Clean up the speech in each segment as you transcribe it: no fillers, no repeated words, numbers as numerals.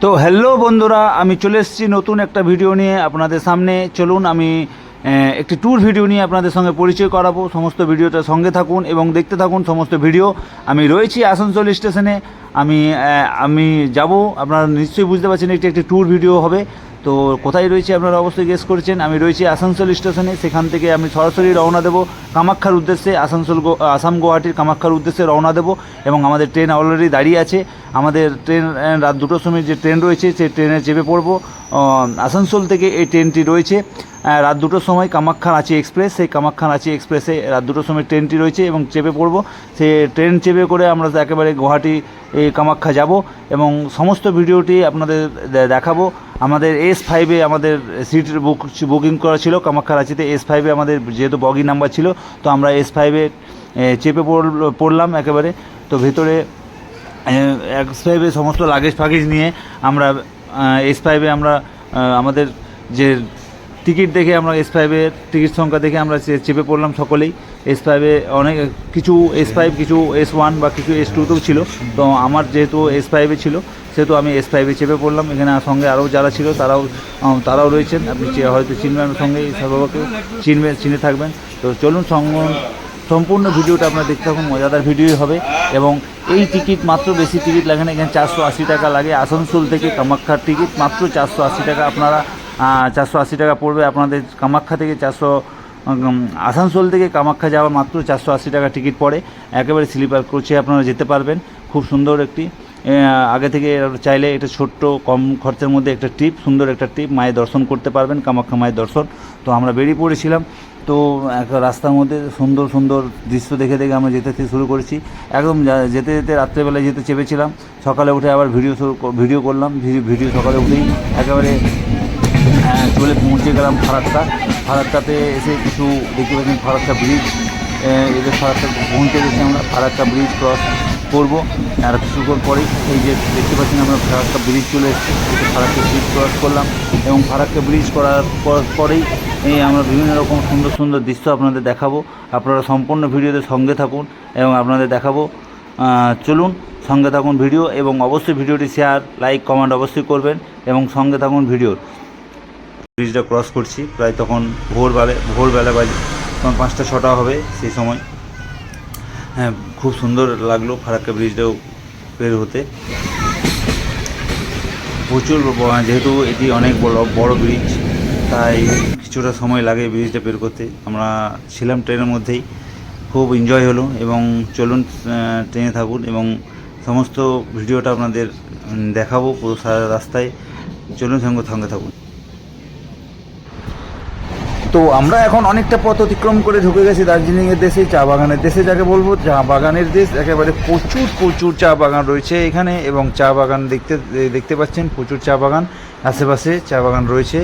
তো হ্যালো বন্ধুরা, আমি চলে এসেছি নতুন একটা ভিডিও নিয়ে আপনাদের সামনে। চলুন আমি একটি ট্যুর ভিডিও নিয়ে আপনাদের সঙ্গে পরিচয় করাবো। সমস্ত ভিডিওটা সঙ্গে থাকুন এবং দেখতে থাকুন সমস্ত ভিডিও। আমি রয়েছি আসানসোল স্টেশনে। আমি যাব, আপনারা নিশ্চয়ই বুঝতে পারছেন একটি ট্যুর ভিডিও হবে। তো কোথায় রয়েছে আপনারা অবশ্যই গেস করেছেন। আমি রয়েছি আসানসোল স্টেশনে। সেখান থেকে আমি সরাসরি রওনা দেবো কামাখ্যার উদ্দেশ্যে। আসাম গুয়াহাটির কামাখ্যার উদ্দেশ্যে রওনা দেবো এবং আমাদের ট্রেন অলরেডি দাঁড়িয়ে আছে। আমাদের ট্রেন রাত 2টোর সময় যে ট্রেন রয়েছে সেই ট্রেনে চেপে পড়বো। আসানসোল থেকে এই ট্রেনটি রয়েছে রাত 2টোর সময় কামাখ্যা রাঁচি এক্সপ্রেস। সেই কামাখ্যা রাঁচি এক্সপ্রেসে রাত 2টোর সময় ট্রেনটি রয়েছে এবং চেপে পড়বো। সে ট্রেন চেপে করে আমরা একেবারে গুয়াহাটি কামাখ্যা যাব এবং সমস্ত ভিডিওটি আপনাদের দেখাবো। আমাদের S5-এ আমাদের সিট বুকিং করা ছিল কামাখ্যা রাঁচিতে। S5-এ আমাদের যেহেতু বগি নাম্বার ছিল, তো আমরা S5-এ চেপে পড়লাম একেবারে। তো ভেতরে S5-এ সমস্ত লাগেজ ফাগেজ নিয়ে আমরা S5-এ আমরা আমাদের যে টিকিট দেখে আমরা S5-এর টিকিট সংখ্যা দেখে আমরা চেপে পড়লাম সকলেই। S5-এ অনেক কিছু S5, কিছু S1 বা কিছু S2তেও ছিল। তো আমার যেহেতু S5-এ ছিল সেহেতু আমি S5-এ চেপে পড়লাম। এখানে সঙ্গে আরও যারা ছিল তারাও রয়েছেন। আপনি হয়তো চিনবেন, সঙ্গে সবাইকে চিনে থাকবেন। তো চলুন সম্পূর্ণ ভিডিওটা আপনারা দেখতে থাকুন। মজাদার ভিডিওই হবে এবং এই টিকিট মাত্র, বেশি টিকিট লাগে না, এখানে 480 টাকা লাগে। আসানসোল থেকে কামাখ্যার টিকিট মাত্র 480 টাকা। আপনারা 480 টাকা পড়বে আপনাদের কামাখ্যা থেকে। আসানসোল থেকে কামাখ্যা যাওয়া মাত্র 480 টাকা টিকিট পড়ে। একেবারে স্লিপার কোচে আপনারা যেতে পারবেন। খুব সুন্দর একটি, আগে থেকে চাইলে এটা ছোট্ট কম খরচের মধ্যে একটা ট্রিপ, সুন্দর একটা ট্রিপ, মায়ের দর্শন করতে পারবেন, কামাখ্যা মায়ের দর্শন। তো আমরা বেরিয়ে পড়েছিলাম। তো একটা রাস্তার মধ্যে সুন্দর সুন্দর দৃশ্য দেখে দেখে আমরা যেতে শুরু করেছি। একদম যেতে যেতে রাত্রেবেলায় যেতে চেপেছিলাম। সকালে উঠে আবার ভিডিও করলাম। ভিডিও সকালে উঠেই একেবারে চলে পৌঁছে গেলাম ফারাক্কাতে। এসে কিছু দেখতে পাচ্ছেন ফারাক্কা ব্রিজ। এদের ফারাক্কা পৌঁছে গেছি আমরা। ফারাক্কা ব্রিজ ক্রস করবো আর কিছুক্ষণ পরেই। এই যে দেখতে পাচ্ছেন আমরা ফারাক্কা ব্রিজ চলে এসেছি। ফারাক্কা ব্রিজ ক্রস করলাম এবং ফারাক্কা ব্রিজ করার পরেই আমরা বিভিন্ন রকম সুন্দর সুন্দর দৃশ্য আপনাদের দেখাবো। আপনারা সম্পূর্ণ ভিডিওতে সঙ্গে থাকুন এবং আপনাদের দেখাবো। চলুন সঙ্গে থাকুন ভিডিও, এবং অবশ্যই ভিডিওটি শেয়ার, লাইক, কমেন্ট অবশ্যই করবেন এবং সঙ্গে থাকুন ভিডিওর। ব্রিজটা ক্রস করছি প্রায় তখন ভোরবেলা বাজে, তখন 5টা-6টা হবে সেই সময়। হ্যাঁ, খুব সুন্দর লাগলো ফারাক্কা ব্রিজটাও বের হতে। প্রচুর, যেহেতু এটি অনেক বড় ব্রিজ, তাই কিছুটা সময় লাগে ব্রিজটা বের করতে। আমরা ছিলাম ট্রেনের মধ্যেই, খুব এনজয় হলো। এবং চলুন ট্রেনে থাকুন এবং সমস্ত ভিডিওটা আপনাদের দেখাবো পুরো সারা রাস্তায়। চলুন সঙ্গে থাকুন। তো আমরা এখন অনেকটা পথ অতিক্রম করে ঢুকে গেছি দার্জিলিংয়ের দেশে, চা বাগানের দেশে যাকে বলবো। চা বাগানের দেশ, একেবারে প্রচুর চা বাগান রয়েছে এখানে। এবং চা বাগান দেখতে পাচ্ছেন, প্রচুর চা বাগান আশেপাশে চা বাগান রয়েছে।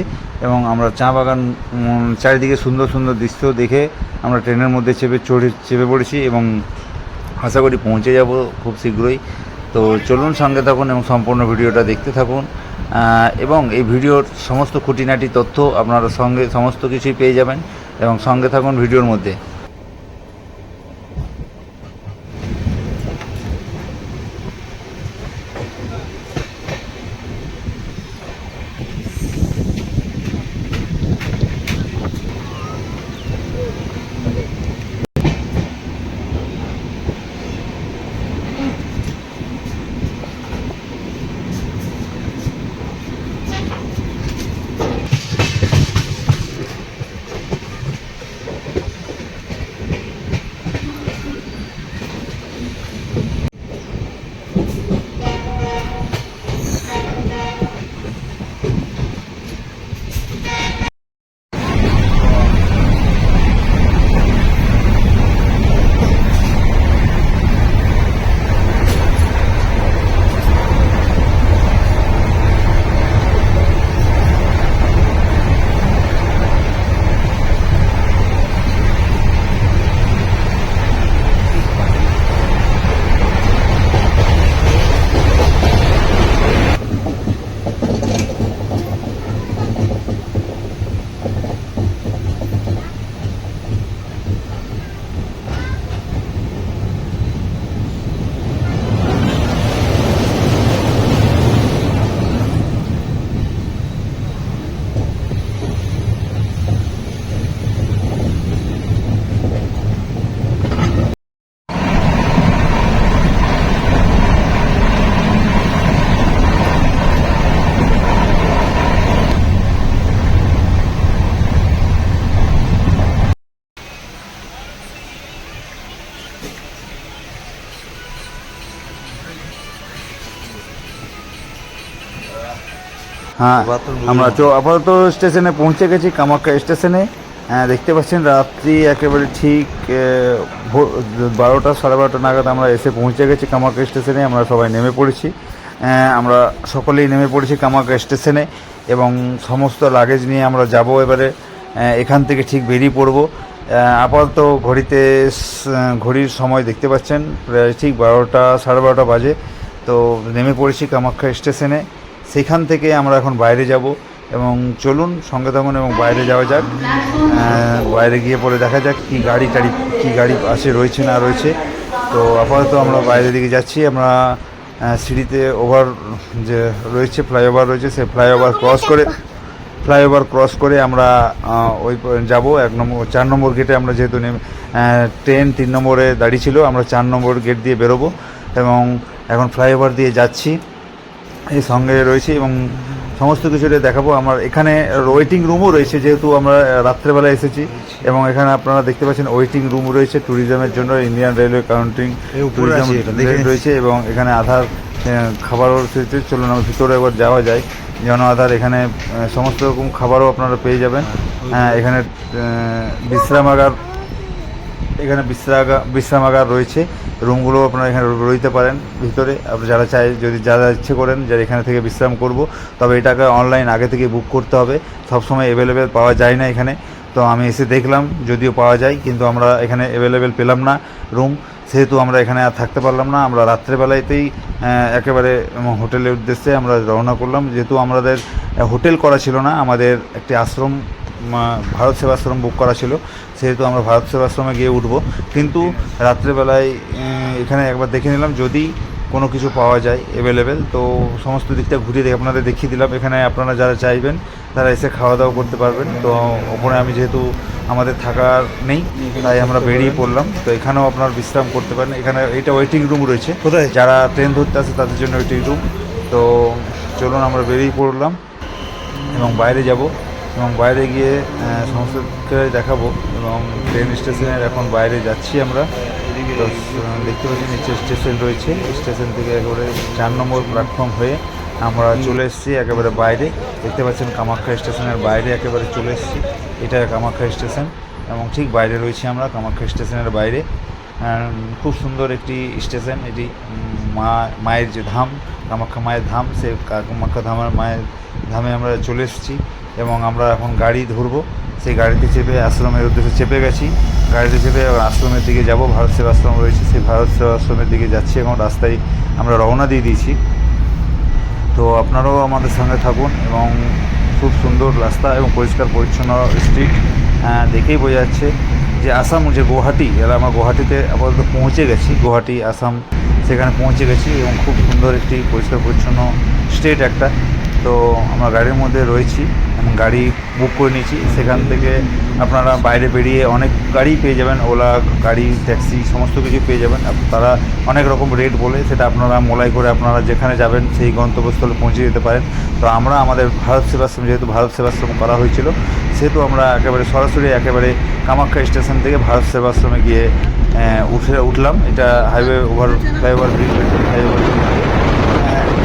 এবং আমরা চা বাগান চারিদিকে সুন্দর সুন্দর দৃশ্য দেখে আমরা ট্রেনের মধ্যে চেপে পড়েছি এবং আশা করি পৌঁছে যাব খুব শীঘ্রই। তো চলুন সঙ্গে থাকুন এবং সম্পূর্ণ ভিডিওটা দেখতে থাকুন। এবং এই ভিডিওর সমস্ত খুঁটিনাটি তথ্য আপনারা সঙ্গে সমস্ত কিছুই পেয়ে যাবেন এবং সঙ্গে থাকুন ভিডিওর মধ্যে। হ্যাঁ, আমরা আপাতত স্টেশনে পৌঁছে গেছি, কামাখ্যা স্টেশনে। দেখতে পাচ্ছেন রাত্রি একেবারে ঠিক 12টা 12:30 নাগাদ আমরা এসে পৌঁছে গেছি কামাখ্যা স্টেশনে। আমরা সবাই নেমে পড়েছি, আমরা সকলেই নেমে পড়েছি কামাখ্যা স্টেশনে এবং সমস্ত লাগেজ নিয়ে আমরা যাব এবারে এখান থেকে ঠিক বেরিয়ে পড়ব। আপাতত ঘড়ির সময় দেখতে পাচ্ছেন প্রায় ঠিক 12টা 12:30 বাজে। তো নেমে পড়েছি কামাখ্যা স্টেশনে, সেখান থেকে আমরা এখন বাইরে যাব এবং চলুন সঙ্গে থাকুন এবং বাইরে যাওয়া যাক। বাইরে গিয়ে পরে দেখা যাক কী গাড়ি আসে রয়েছে না রয়েছে। তো আপাতত আমরা বাইরের দিকে যাচ্ছি। আমরা সিঁড়িতে ওভার যে রয়েছে, ফ্লাইওভার রয়েছে, সেই ফ্লাইওভার ক্রস করে আমরা ওই যাব 4 নম্বর গেটে। আমরা যেহেতু ট্রেন 3 নম্বরে দাঁড়িয়ে ছিল, আমরা 4 নম্বর গেট দিয়ে বেরোবো এবং এখন ফ্লাইওভার দিয়ে যাচ্ছি। এই সঙ্গে রয়েছে এবং সমস্ত কিছুটা দেখাবো। আমার এখানে ওয়েটিং রুমও রয়েছে, যেহেতু আমরা রাত্রেবেলা এসেছি এবং এখানে আপনারা দেখতে পাচ্ছেন ওয়েটিং রুম রয়েছে ট্যুরিজমের জন্য। ইন্ডিয়ান রেলওয়ে কাউন্টিং ট্যুরিজম রয়েছে এবং এখানে আধার খাবারও রয়েছে। চলুন আমার ভিতরে একবার যাওয়া যায়। জন আধার এখানে সমস্ত রকম খাবারও আপনারা পেয়ে যাবেন। এখানে বিশ্রামাগার রয়েছে, রুমগুলো আপনারা এখানে রইতে পারেন ভিতরে। যারা চাই, যারা ইচ্ছে করেন যে এখানে থেকে বিশ্রাম করব, তবে এটাকে অনলাইন আগে থেকে বুক করতে হবে, সবসময় অ্যাভেলেবেল পাওয়া যায় না এখানে। তো আমি এসে দেখলাম যদিও পাওয়া যায়, কিন্তু আমরা এখানে অ্যাভেলেবেল পেলাম না রুম, সেহেতু আমরা এখানে আর থাকতে পারলাম না। আমরা রাত্রেবেলাতেই একেবারে হোটেলের উদ্দেশ্যে আমরা রওনা করলাম। যেহেতু আমাদের হোটেল করা ছিল না, আমাদের একটি আশ্রম ভারত সেবাশ্রম বুক করা ছিল, সেহেতু আমরা ভারত সেবাশ্রমে গিয়ে উঠবো। কিন্তু রাত্রেবেলায় এখানে একবার দেখে নিলাম যদি কোনো কিছু পাওয়া যায় অ্যাভেলেবেল, তো সমস্ত দিকটা ঘুরিয়ে আপনাদের দেখিয়ে দিলাম। এখানে আপনারা যারা চাইবেন তারা এসে খাওয়া দাওয়া করতে পারবেন। তো ওখানে আমি যেহেতু আমাদের থাকার নেই, তাই আমরা বেরিয়ে পড়লাম। তো এখানেও আপনারা বিশ্রাম করতে পারেন। এখানে এইটা ওয়েটিং রুম রয়েছে, কোথায় যারা ট্রেন ধরতে আসে তাদের জন্য ওয়েটিং রুম। তো চলুন আমরা বেরিয়ে পড়লাম এবং বাইরে যাব এবং বাইরে গিয়ে সমস্ত দেখাবো এবং ট্রেন স্টেশনের এখন বাইরে যাচ্ছি আমরা। তো দেখতে পাচ্ছি নিচে স্টেশন রয়েছে, স্টেশন থেকে একেবারে 4 নম্বর প্ল্যাটফর্ম হয়ে আমরা চলে এসেছি একেবারে বাইরে। দেখতে পাচ্ছেন কামাখ্যা স্টেশনের বাইরে একেবারে চলে এসেছি। এটা কামাখ্যা স্টেশন এবং ঠিক বাইরে রয়েছি আমরা কামাখ্যা স্টেশনের বাইরে। খুব সুন্দর একটি স্টেশন এটি। মায়ের যে ধাম, কামাখ্যা মায়ের ধাম, সে কামাখ্যা মায়ের ধামে আমরা চলে এসেছি এবং আমরা এখন গাড়ি ধরবো। সেই গাড়িতে চেপে আশ্রমের উদ্দেশ্যে চেপে গেছি। গাড়িতে চেপে আশ্রমের দিকে যাব, ভারত সেবাশ্রম রয়েছে সেই ভারত সেবাশ্রমের দিকে যাচ্ছি। এখন রাস্তায় আমরা রওনা দিয়ে দিয়েছি। তো আপনারাও আমাদের সঙ্গে থাকুন এবং খুব সুন্দর রাস্তা এবং পরিষ্কার পরিচ্ছন্ন স্ট্রিট, দেখেই বোঝা যাচ্ছে যে আসাম, যে গুয়াহাটি, আমরা গুয়াহাটিতে আপাতত পৌঁছে গেছি। গুয়াহাটি আসাম, সেখানে পৌঁছে গেছি এবং খুব সুন্দর একটি পরিষ্কার পরিচ্ছন্ন স্টেট একটা। তো আমরা গাড়ির মধ্যে রয়েছি এবং গাড়ি বুক করে নিয়েছি। সেখান থেকে আপনারা বাইরে বেরিয়ে অনেক গাড়ি পেয়ে যাবেন, ওলা গাড়ি, ট্যাক্সি, সমস্ত কিছু পেয়ে যাবেন। তারা অনেক রকম রেট বলে, সেটা আপনারা মোলাই করে আপনারা যেখানে যাবেন সেই গন্তব্যস্থলে পৌঁছে যেতে পারেন। তো আমরা আমাদের ভারত সেবাশ্রম, যেহেতু ভারত সেবাশ্রম করা হয়েছিল, সেহেতু আমরা একেবারে সরাসরি একেবারে কামাখ্যা স্টেশন থেকে ভারত সেবাশ্রমে গিয়ে উঠলাম। এটা ফ্লাইওভার ব্রিজ,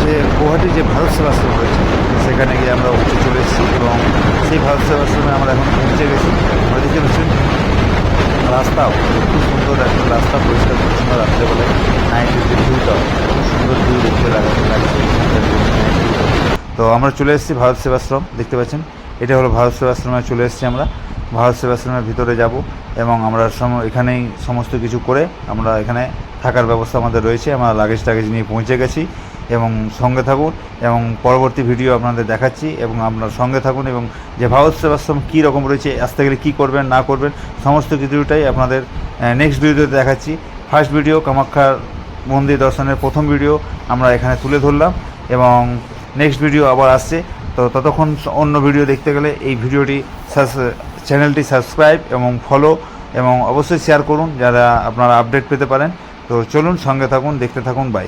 যে গুয়াহাটির যে ভারত সেবাশ্রম রয়েছে সেখানে গিয়ে আমরা উঠে চলে এসেছি এবং সেই ভারত সেবাশ্রমে আমরা এখন পৌঁছে গেছি। আমরা দেখতে পাচ্ছেন রাস্তাও খুব সুন্দর একটা রাস্তা, পরিষ্কার পরিচ্ছন্ন। রাত্রেবেলায় নাইটের যে ভিউটা খুব সুন্দর ভিউ দেখতে লাগছে। তো আমরা চলে এসেছি ভারত সেবাশ্রম, দেখতে পাচ্ছেন এটা হলো ভারত সেবাশ্রমে চলে এসেছি আমরা। ভারত সেবাশ্রমের ভিতরে যাব এবং আমরা এখানেই সমস্ত কিছু করে আমরা এখানে থাকার ব্যবস্থা আমাদের রয়েছে। আমরা লাগেজ নিয়ে পৌঁছে গেছি এবং সঙ্গে থাকুন এবং পরবর্তী ভিডিও আপনাদের দেখাচ্ছি এবং আপনার সঙ্গে থাকুন এবং যে ভারত সেবাশ্রম কী রকম রয়েছে, আসতে গেলে কী করবেন না করবেন, সমস্ত কিছুটাই আপনাদের নেক্সট ভিডিওতে দেখাচ্ছি। ফার্স্ট ভিডিও কামাখ্যার মন্দির দর্শনের প্রথম ভিডিও আমরা এখানে তুলে ধরলাম এবং নেক্সট ভিডিও আবার আসছে। তো ততক্ষণ অন্য ভিডিও দেখতে গেলে এই ভিডিওটি চ্যানেলটি সাবস্ক্রাইব এবং ফলো এবং অবশ্যই শেয়ার করুন, যারা আপনারা আপডেট পেতে পারেন। তো চলুন সঙ্গে থাকুন, দেখতে থাকুন, বাই।